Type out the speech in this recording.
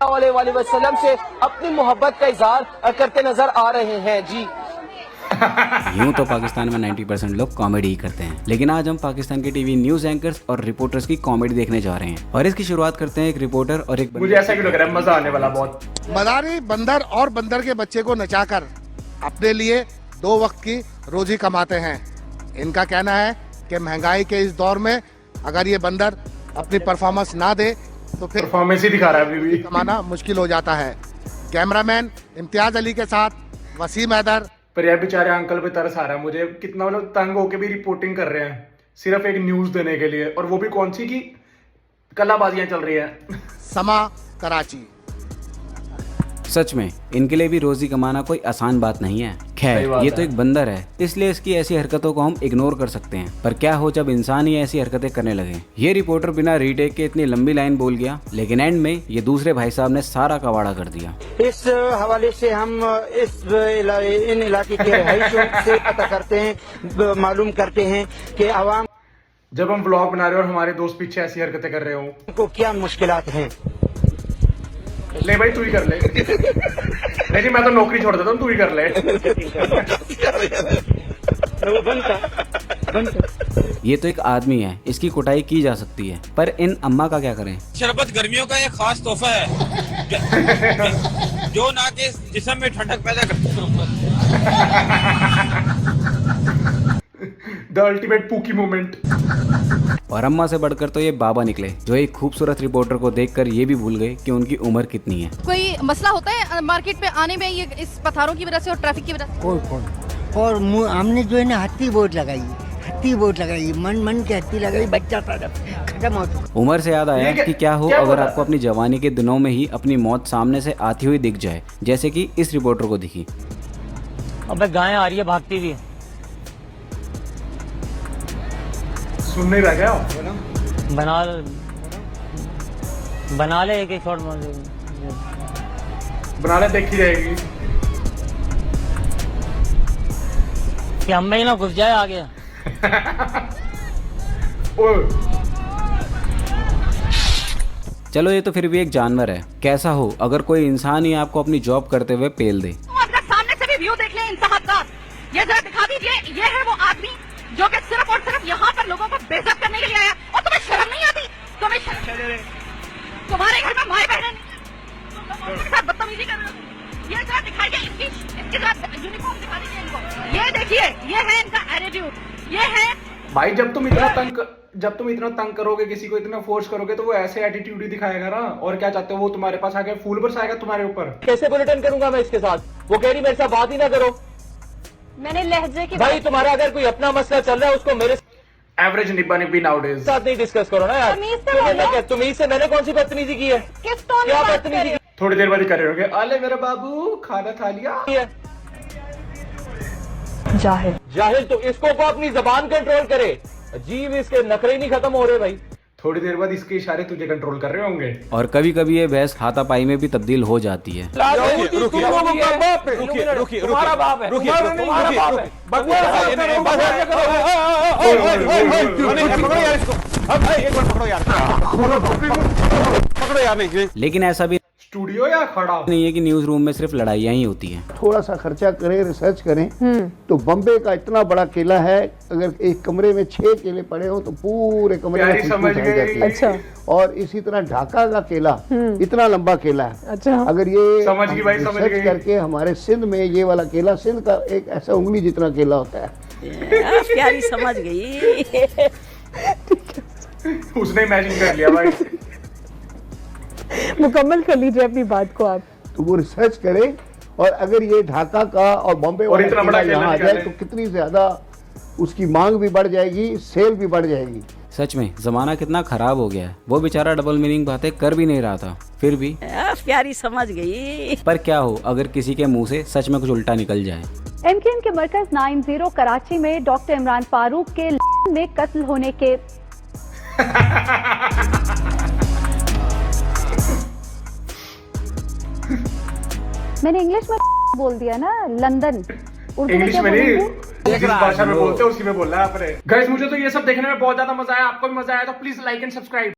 वसल्लम से अपनी मोहब्बत का इजहार करते नजर आ रहे हैं। जी यूं तो पाकिस्तान में 90% लोग कॉमेडी ही करते हैं, लेकिन आज हम पाकिस्तान के टीवी न्यूज एंकर्स और रिपोर्टर्स की कॉमेडी देखने जा रहे हैं। और इसकी शुरुआत करते हैं एक रिपोर्टर और एक मुझे ऐसा क्यों लग रहा है मजा आने वाला बहुत। मदारी बंदर और बंदर के बच्चे को नचाकर अपने लिए 2 वक्त की रोजी कमाते हैं। इनका कहना है कि महंगाई के इस दौर में अगर ये बंदर अपनी परफॉर्मेंस ना दे तो फिर परफॉर्मेंस ही दिखा रहा है अभी भी। कमाना मुश्किल हो जाता है। कैमरामैन इम्तियाज अली के साथ वसीम हैदर। पर यार बेचारे अंकल पे तरस आ रहा है मुझे, कितना लोग तंग होके भी रिपोर्टिंग कर रहे हैं सिर्फ एक न्यूज देने के लिए, और वो भी कौन सी की कलाबाजियां चल रही है। समा कराची। सच में इनके लिए भी रोजी कमाना कोई आसान बात नहीं है। खैर, ये तो एक बंदर है, इसलिए इसकी ऐसी हरकतों को हम इग्नोर कर सकते हैं। पर क्या हो जब इंसान ही ऐसी हरकतें करने लगे। ये रिपोर्टर बिना रीटेक के इतनी लंबी लाइन बोल गया, लेकिन एंड में ये दूसरे भाई साहब ने सारा कवाड़ा कर दिया। इस हवाले से हम इन इलाके के रहायशियों से पता करते हैं, मालूम करते हैं कि आवाम जब हम व्लॉग बना रहे हो और हमारे दोस्त पीछे ऐसी हरकतें कर रहे हो को क्या मुश्किलात हैं। ले भाई तू ही कर ले। नहीं मैं तो नौकरी छोड़ देता हूँ, तू ही कर ले। ये तो एक आदमी है, इसकी कुटाई की जा सकती है, पर इन अम्मा का क्या करें। शरबत गर्मियों का एक खास तोहफा है जो ना के जिस्म में ठंडक पैदा करता है। The ultimate pookie moment. और अम्मा से बढ़कर तो ये बाबा निकले, जो एक खूबसूरत रिपोर्टर को देखकर ये भी भूल गए कि उनकी उम्र कितनी है। कोई मसला होता है मार्केट पे आने में, ये इस पत्थरों की वजह से और ट्रैफिक की वजह से? और हमने जो है ना हत्ती बोट लगाई, मन के हत्ती लगाई, बच्चा खत्म हो चुका। उम्र से याद आया कि क्या हो अगर आपको अपनी जवानी के दिनों में ही अपनी मौत सामने से आती हुई दिख जाए, जैसे कि इस रिपोर्टर को दिखी। अबे गाय आ रही है, भागती हुई। सुन नहीं रहा क्या? बना ले एक शॉट बना ले, देखी जाएगी कि हम में ही ना घुस जाए आगे। चलो ये तो फिर भी एक जानवर है, कैसा हो अगर कोई इंसान ही आपको अपनी जॉब करते हुए पेल दे। अगर सामने से भी व्यू देख ले इंतहा का, ये जरा दिखा दीजिए, ये है वो आदमी जो कि सिर्फ और सिर्फ यहाँ पर लोगों को बेइज्जत करने के लिए आया। और तुम्हें शर्म नहीं आती? तुम्हें शर्म? तुम्हारे घर में माए बहनें नहीं है, साथ बदतमीजी कर रहे हो। ये जरा दिखाइए, इसकी जरा यूनिफॉर्म दिखा दीजिए इनको। ये देखिए, ये है इनका एटीट्यूड, ये है। भाई जब तुम इतना तंग करोगे, किसी को इतना फोर्स करोगे, तो वो ऐसे एटीट्यूड ही दिखाएगा ना। और क्या चाहते हो, वो तुम्हारे पास आके फूल बरसाएगा तुम्हारे ऊपर। कैसे बुलेटिन करूंगा मैं इसके साथ? वो कह रही मेरे साथ बात ही ना करो। मैंने लहजे की भाई तुम्हारा अगर कोई अपना मसला चल रहा है उसको मेरे एवरेज निब्बा निब्बी नाउडेज साथ नहीं डिस्कस करो ना यार। तुम से मैंने कौन सी बदतमीजी की है? किस टोन क्या में बात बदतमीजी करें? थोड़ी देर बाद ही कर रहे होगे, आले मेरे बाबू खाना खा लिया। जाहिल तो इसको को अपनी जबान कंट्रोल करे। अजीब, इसके नखरे ही नहीं खत्म हो रहे भाई। थोड़ी देर बाद इसके इशारे तुझे कंट्रोल कर रहे होंगे। और कभी कभी ये बहस हाथापाई में भी तब्दील हो जाती है। लेकिन ऐसा भी स्टूडियो या खड़ा नहीं है कि न्यूज रूम में सिर्फ लड़ाइयाँ ही होती हैं। थोड़ा सा खर्चा करें, रिसर्च करें तो बम्बे का इतना बड़ा केला है, अगर एक कमरे में 6 केले पड़े हो तो पूरे कमरे में खुशबू फैल जाती है। अच्छा। और इसी तरह ढाका का केला इतना लंबा केला है। अच्छा। अगर ये समझ गई भाई, समझ गई। करके हमारे सिंध में ये वाला केला, सिंध का एक ऐसा उंगली जितना केला होता है। प्यारी समझ गई। उसने इमेजिन कर लिया भाई। मुकम्मल कर लीजिए अपनी बात को आप। तो वो रिसर्च करें, और अगर ये ढाका का और बॉम्बे और इतना बड़ा केला यहाँ आ जाए तो कितनी ज्यादा उसकी मांग भी बढ़ जाएगी, सेल भी बढ़ जाएगी। सच में जमाना कितना खराब हो गया है। वो बेचारा डबल मीनिंग बातें कर भी नहीं रहा था, फिर भी प्यारी समझ गई। पर क्या हो अगर किसी के मुंह से सच में कुछ उल्टा निकल जाए। एमकेएम के मरकज 90 कराची में डॉक्टर इमरान फारूक के में कत्ल होने के मैंने इंग्लिश में बोल दिया ना, लंदन। इंग्लिश में नहीं, जिस भाषा में बोलते हैं उसी में बोल रहा है आपने। गाइस मुझे तो ये सब देखने में बहुत ज्यादा मजा आया। आपको भी मजा आया तो प्लीज लाइक एंड सब्सक्राइब।